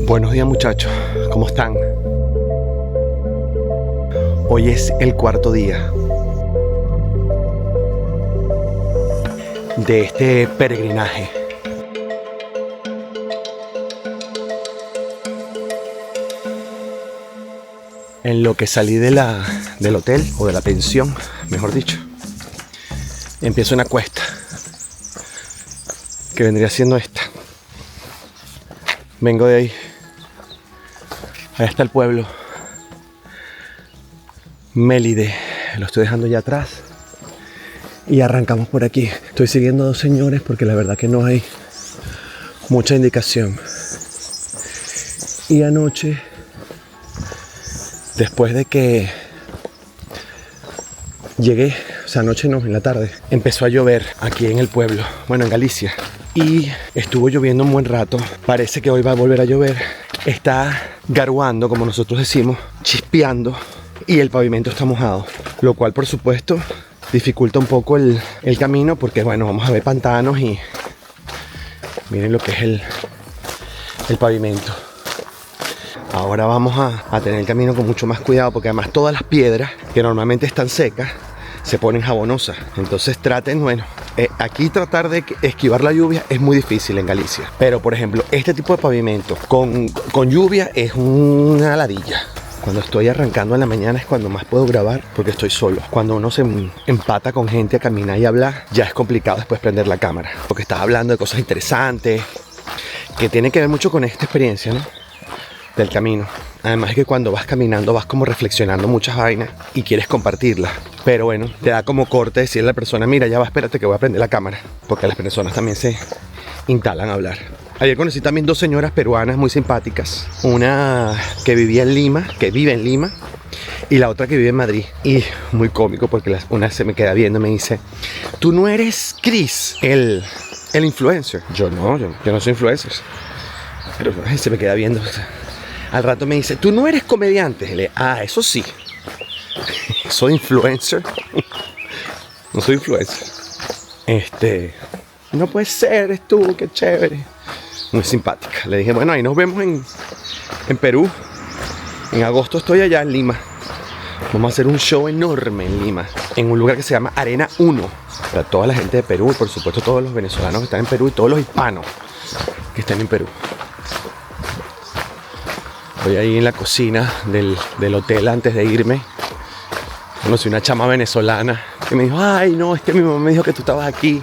Buenos días muchachos, ¿cómo están? Hoy es el cuarto día de este peregrinaje. En lo que salí del hotel, o de la pensión, mejor dicho, empieza una cuesta, que vendría siendo esta. Vengo de ahí. Ahí está el pueblo. Mélide. Lo estoy dejando ya atrás. Y arrancamos por aquí. Estoy siguiendo a dos señores porque la verdad que no hay mucha indicación. Y anoche, después de que llegué, o sea, anoche no, en la tarde, empezó a llover aquí en el pueblo, bueno, en Galicia. Y estuvo lloviendo un buen rato. Parece que hoy va a volver a llover. Está garuando, como nosotros decimos, chispeando, y el pavimento está mojado, lo cual por supuesto dificulta un poco el camino, porque bueno, vamos a ver pantanos y miren lo que es el pavimento. Ahora vamos a tener el camino con mucho más cuidado, porque además todas las piedras que normalmente están secas se ponen jabonosas. Entonces traten, bueno, aquí tratar de esquivar la lluvia es muy difícil en Galicia. Pero por ejemplo, este tipo de pavimento con lluvia es una ladilla. Cuando estoy arrancando en la mañana es cuando más puedo grabar, porque estoy solo. Cuando uno se empata con gente a caminar y hablar, ya es complicado después prender la cámara, porque estás hablando de cosas interesantes que tienen que ver mucho con esta experiencia, ¿no?, del camino. Además es que cuando vas caminando vas como reflexionando muchas vainas y quieres compartirlas. Pero bueno, te da como corte decirle a la persona: mira, ya va, espérate que voy a prender la cámara, porque las personas también se instalan a hablar. Ayer conocí también dos señoras peruanas muy simpáticas. Una que vivía en Lima, que vive en Lima, y la otra que vive en Madrid. Y muy cómico porque una se me queda viendo y me dice: ¿tú no eres Chris, el influencer? Yo no soy influencer. Pero se me queda viendo. Al rato me dice: ¿tú no eres comediante? Eso sí. ¿Soy influencer? No soy influencer. No puede ser, eres tú, qué chévere. Muy simpática. Le dije: bueno, ahí nos vemos en Perú. En agosto estoy allá en Lima. Vamos a hacer un show enorme en Lima, en un lugar que se llama Arena 1. Para toda la gente de Perú y por supuesto todos los venezolanos que están en Perú y todos los hispanos que están en Perú. Voy ahí en la cocina del hotel antes de irme. Conocí una chama venezolana que me dijo: ay, no, es que mi mamá me dijo que tú estabas aquí.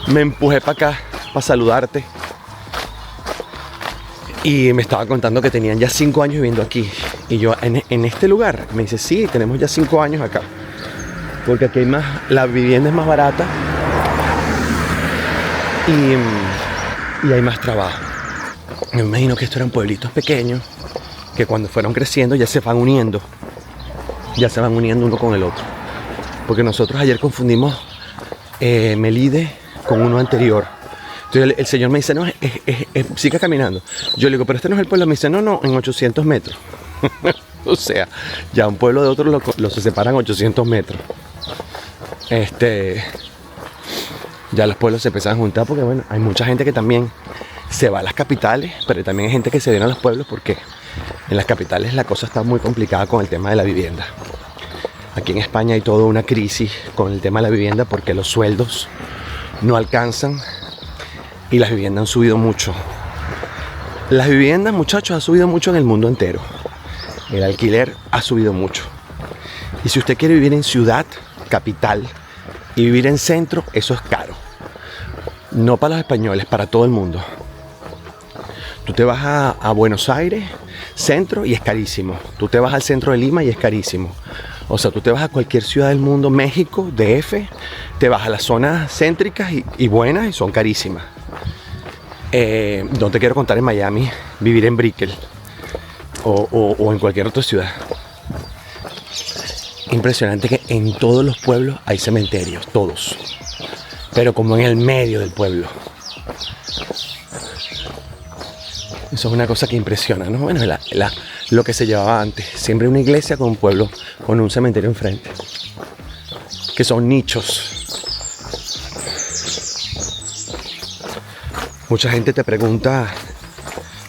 Me empujé para acá para saludarte. Y me estaba contando que tenían ya 5 años viviendo aquí. Y yo, en este lugar, me dice: sí, tenemos ya 5 años acá. Porque aquí hay la vivienda es más barata y hay más trabajo. Me imagino que estos eran pueblitos pequeños que cuando fueron creciendo ya se van uniendo uno con el otro. Porque nosotros ayer confundimos Mélide con uno anterior. Entonces el señor me dice: no, siga caminando. Yo le digo: pero este no es el pueblo. Me dice: no, en 800 metros. O sea, ya un pueblo de otro lo se separan 800 metros. Ya los pueblos se empiezan a juntar porque bueno, hay mucha gente que también se va a las capitales, pero también hay gente que se viene a los pueblos porque en las capitales la cosa está muy complicada con el tema de la vivienda. Aquí en España hay toda una crisis con el tema de la vivienda porque los sueldos no alcanzan y las viviendas han subido mucho. Las viviendas, muchachos, han subido mucho en el mundo entero. El alquiler ha subido mucho. Y si usted quiere vivir en ciudad, capital, y vivir en centro, eso es caro. No para los españoles, para todo el mundo. Tú te vas a Buenos Aires, centro, y es carísimo. Tú te vas al centro de Lima y es carísimo. O sea, tú te vas a cualquier ciudad del mundo, México, DF, te vas a las zonas céntricas y buenas y son carísimas. No te quiero contar en Miami, vivir en Brickell o en cualquier otra ciudad. Impresionante que en todos los pueblos hay cementerios, todos. Pero como en el medio del pueblo. Eso es una cosa que impresiona, ¿no? Bueno, lo que se llevaba antes. Siempre una iglesia con un pueblo, con un cementerio enfrente. Que son nichos. Mucha gente te pregunta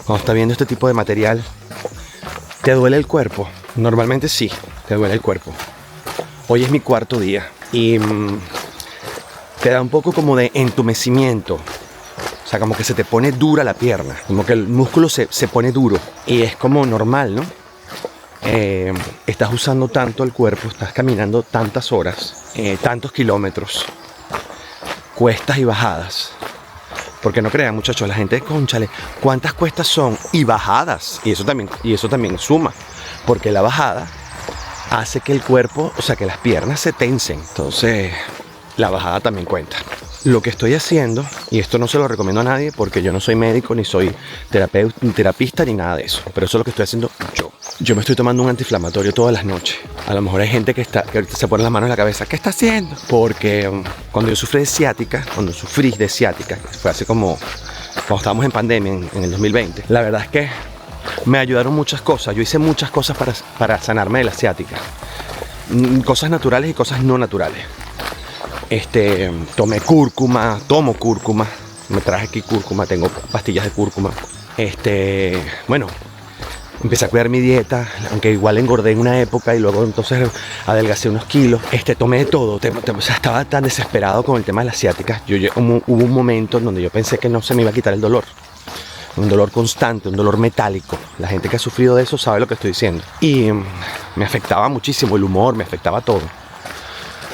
cuando estás viendo este tipo de material, ¿te duele el cuerpo? Normalmente sí, te duele el cuerpo. Hoy es mi cuarto día y te da un poco como de entumecimiento. O sea, como que se te pone dura la pierna, como que el músculo se pone duro. Y es como normal, ¿no? Estás usando tanto el cuerpo, estás caminando tantas horas, tantos kilómetros, cuestas y bajadas. Porque no crean, muchachos, la gente, cónchale, ¿cuántas cuestas son? Y bajadas. Y eso también suma. Porque la bajada hace que el cuerpo, o sea, que las piernas se tensen. Entonces, la bajada también cuenta. Lo que estoy haciendo, y esto no se lo recomiendo a nadie porque yo no soy médico, ni soy terapista, ni nada de eso. Pero eso es lo que estoy haciendo yo. Yo me estoy tomando un antiinflamatorio todas las noches. A lo mejor hay gente que ahorita se pone las manos en la cabeza. ¿Qué está haciendo? Porque cuando yo sufrí de ciática, que fue hace como, cuando estábamos en pandemia en el 2020, la verdad es que me ayudaron muchas cosas. Yo hice muchas cosas para sanarme de la ciática. Cosas naturales y cosas no naturales. Tomo cúrcuma. Me traje aquí cúrcuma, tengo pastillas de cúrcuma. Bueno, empecé a cuidar mi dieta, aunque igual engordé en una época y luego entonces adelgacé unos kilos. Tomé de todo, o sea, estaba tan desesperado con el tema de la ciática. Hubo un momento en donde yo pensé que no se me iba a quitar el dolor. Un dolor constante, un dolor metálico. La gente que ha sufrido de eso sabe lo que estoy diciendo. Y me afectaba muchísimo el humor, me afectaba todo.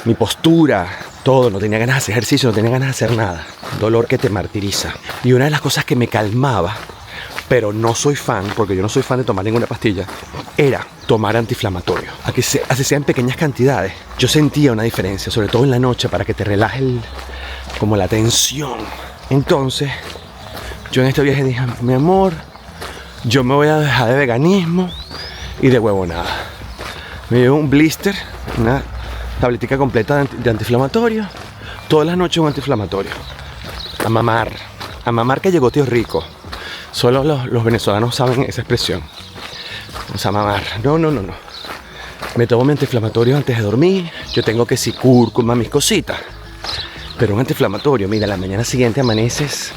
Mi postura, todo, no tenía ganas de hacer ejercicio, no tenía ganas de hacer nada. Dolor que te martiriza. Y una de las cosas que me calmaba, pero no soy fan, porque yo no soy fan de tomar ninguna pastilla, era tomar antiinflamatorio. Así sea en pequeñas cantidades. Yo sentía una diferencia, sobre todo en la noche, para que te relaje como la tensión. Entonces, yo en este viaje dije, mi amor, yo me voy a dejar de veganismo y de huevonada. Me llevo un blister, una tabletica completa de antiinflamatorio. Todas las noches un antiinflamatorio. A mamar que llegó Tío Rico. Solo los venezolanos saben esa expresión. O sea, mamar. No. Me tomo mi antiinflamatorio antes de dormir. Yo tengo que sí cúrcuma, mis cositas. Pero un antiinflamatorio, mira, la mañana siguiente amaneces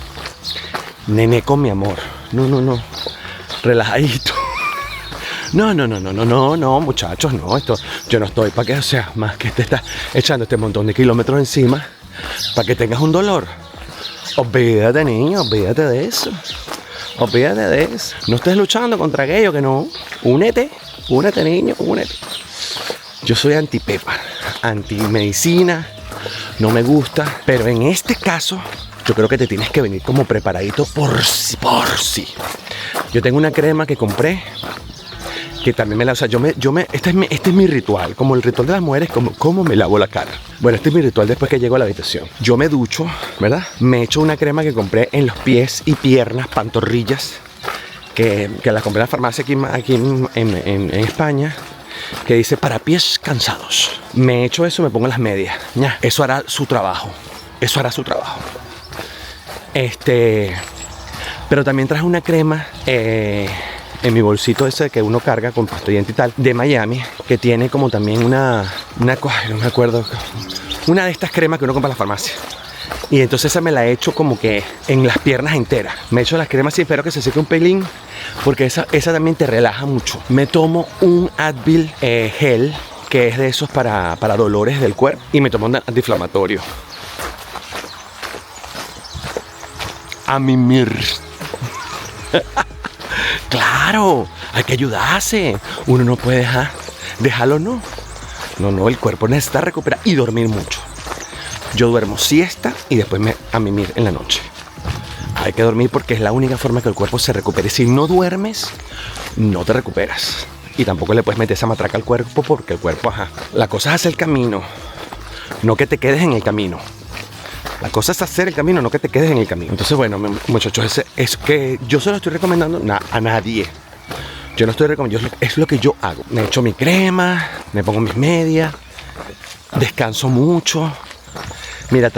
nené con mi amor. No. Relajadito. No, muchachos, no. Esto, yo no estoy para que, o sea, más que te estás echando este montón de kilómetros encima para que tengas un dolor. Olvídate, niño, olvídate de eso. No estés luchando contra aquello que no. Únete, niño, únete. Yo soy anti-pepa, anti-medicina, no me gusta, pero en este caso yo creo que te tienes que venir como preparadito por si. Yo tengo una crema que compré, que también me la... O sea, este es mi ritual, como el ritual de las mujeres, como me lavo la cara. Bueno, este es mi ritual después que llego a la habitación. Yo me ducho, ¿verdad? Me echo una crema que compré en los pies y piernas, pantorrillas, que la compré en la farmacia aquí en España, que dice para pies cansados. Me echo eso, me pongo las medias. Ya, eso hará su trabajo. Pero también traje una crema en mi bolsito ese que uno carga con pasta de diente y tal, de Miami, que tiene como también una cosa, no me acuerdo, una de estas cremas que uno compra en la farmacia. Y entonces esa me la he hecho como que en las piernas enteras. Me he hecho las cremas y espero que se seque un pelín, porque esa también te relaja mucho. Me tomo un Advil gel, que es de esos para dolores del cuerpo, y me tomo un antiinflamatorio. A mimir. Claro, hay que ayudarse. Uno no puede dejarlo, no. No, el cuerpo necesita recuperar y dormir mucho. Yo duermo siesta y después a mimir en la noche. Hay que dormir porque es la única forma que el cuerpo se recupere. Si no duermes, no te recuperas. Y tampoco le puedes meter esa matraca al cuerpo porque el cuerpo, La cosa es hacer el camino, no que te quedes en el camino. La cosa es hacer el camino, no que te quedes en el camino. Entonces, bueno, muchachos, es que yo se lo estoy recomendando a nadie. Yo no estoy recomendando, es lo que yo hago. Me echo mi crema, me pongo mis medias, descanso mucho. Mira,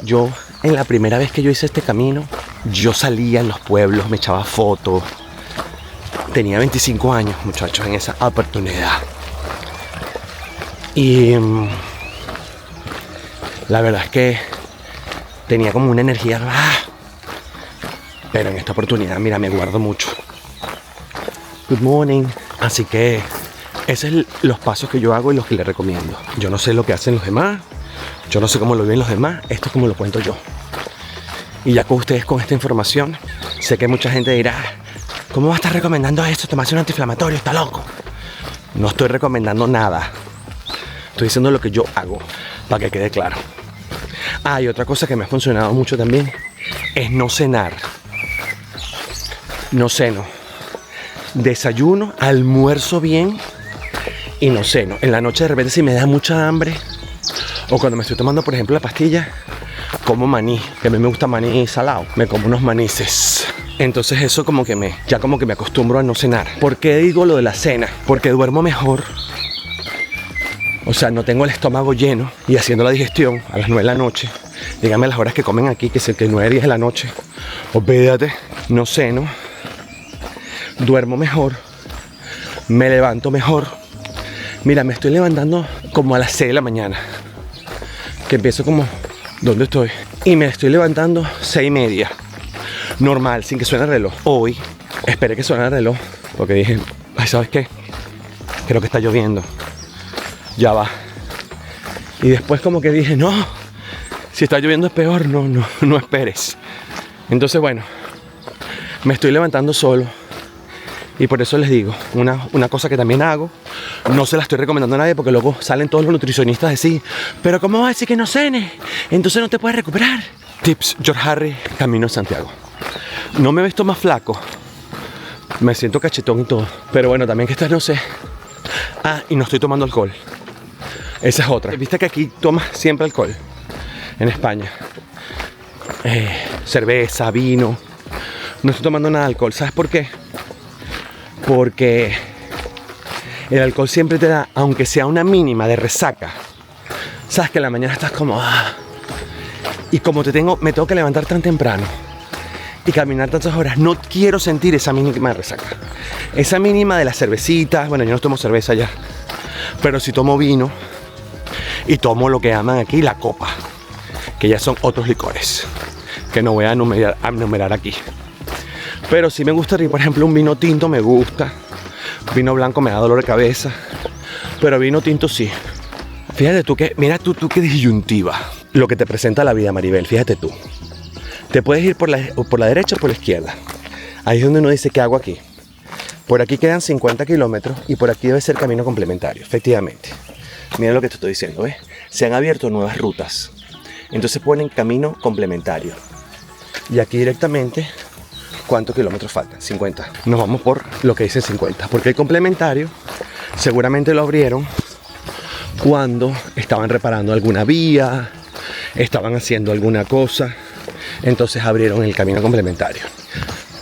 yo en la primera vez que yo hice este camino, yo salía en los pueblos, me echaba fotos. Tenía 25 años, muchachos, en esa oportunidad. Y la verdad es que tenía como una energía pero en esta oportunidad, mira, me guardo mucho. Good morning. Así que esos son los pasos que yo hago y los que les recomiendo. Yo no sé lo que hacen los demás, yo no sé cómo lo ven los demás, esto es como lo cuento yo. Y ya con ustedes, con esta información, sé que mucha gente dirá, ¿cómo vas a estar recomendando esto? Tomarse un antiinflamatorio, está loco. No estoy recomendando nada. Estoy diciendo lo que yo hago, para que quede claro. Ah, y otra cosa que me ha funcionado mucho también es no cenar. No ceno. Desayuno, almuerzo bien y no ceno. En la noche de repente si me da mucha hambre o cuando me estoy tomando, por ejemplo, la pastilla, como maní, que a mí me gusta maní salado. Me como unos manices. Entonces eso como que me acostumbro a no cenar. ¿Por qué digo lo de la cena? Porque duermo mejor. O sea, no tengo el estómago lleno y haciendo la digestión a las 9 de la noche. Díganme las horas que comen aquí, que es que 9, 10 de la noche. Olvídate, no ceno. Duermo mejor. Me levanto mejor. Mira, me estoy levantando como a las 6 de la mañana. Que empiezo como, ¿dónde estoy? Y me estoy levantando 6:30. Normal, sin que suene el reloj. Hoy esperé que suene el reloj porque dije, ay, ¿sabes qué? Creo que está lloviendo. Ya va. Y después como que dije, no, si está lloviendo es peor, no esperes. Entonces bueno, me estoy levantando solo. Y por eso les digo, una cosa que también hago, no se la estoy recomendando a nadie porque luego salen todos los nutricionistas a decir, pero ¿cómo vas a decir que no cenes? Entonces no te puedes recuperar. Tips, George Harry, camino a Santiago. No me he visto más flaco. Me siento cachetón y todo. Pero bueno, también que esta no sé. Ah, y no estoy tomando alcohol. Esa es otra. Viste que aquí tomas siempre alcohol. En España. Cerveza, vino. No estoy tomando nada de alcohol. ¿Sabes por qué? Porque el alcohol siempre te da, aunque sea una mínima de resaca. Sabes que en la mañana estás como... Y como me tengo que levantar tan temprano y caminar tantas horas, no quiero sentir esa mínima de resaca. Esa mínima de las cervecitas. Bueno, yo no tomo cerveza ya, pero sí tomo vino y tomo lo que llaman aquí la copa, que ya son otros licores que no voy a enumerar aquí. Pero sí me gusta, por ejemplo, un vino tinto me gusta. Vino blanco me da dolor de cabeza, pero vino tinto sí. Fíjate tú que, mira tú qué disyuntiva lo que te presenta la vida, Maribel. Fíjate tú. Te puedes ir por la derecha o por la izquierda. Ahí es donde uno dice, ¿qué hago aquí? Por aquí quedan 50 kilómetros y por aquí debe ser camino complementario, efectivamente. Mira lo que te estoy diciendo, ¿ves? Se han abierto nuevas rutas. Entonces ponen camino complementario. Y aquí directamente, ¿cuántos kilómetros faltan? 50. Nos vamos por lo que dicen 50. Porque el complementario seguramente lo abrieron cuando estaban reparando alguna vía, estaban haciendo alguna cosa. Entonces abrieron el camino complementario.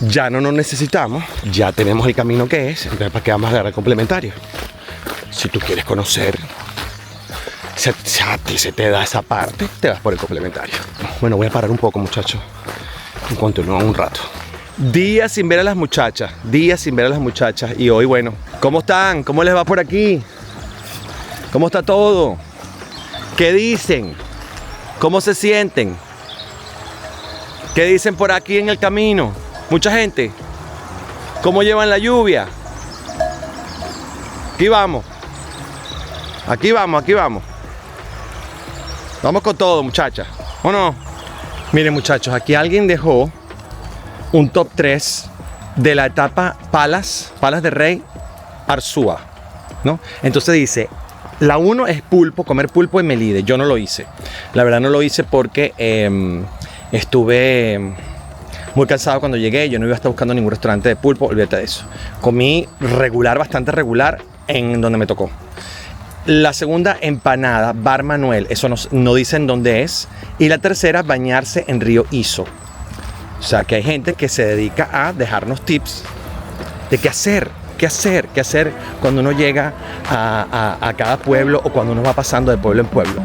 Ya no nos necesitamos, ya tenemos el camino que es. Entonces, ¿para qué vamos a agarrar complementario? Si tú quieres conocer, si a ti se te da esa parte, te vas por el complementario. Bueno, voy a parar un poco, muchachos, y continúo un rato. Días sin ver a las muchachas, y hoy, bueno, ¿cómo están? ¿Cómo les va por aquí? ¿Cómo está todo? ¿Qué dicen? ¿Cómo se sienten? ¿Qué dicen por aquí en el camino? Mucha gente. ¿Cómo llevan la lluvia? Aquí vamos. Aquí vamos. Vamos con todo, muchachas. ¿O no? Miren, muchachos, aquí alguien dejó un top 3 de la etapa Palas de Rey, Arzúa, ¿no? Entonces dice, la 1 es pulpo, comer pulpo en Melide. Yo no lo hice. La verdad no lo hice porque estuve muy cansado cuando llegué. Yo no iba a estar buscando ningún restaurante de pulpo, olvídate de eso. Comí bastante regular en donde me tocó. La segunda, empanada, Bar Manuel, eso no dicen dónde es. Y la tercera, bañarse en río Iso. O sea, que hay gente que se dedica a dejarnos tips de qué hacer cuando uno llega a cada pueblo o cuando uno va pasando de pueblo en pueblo.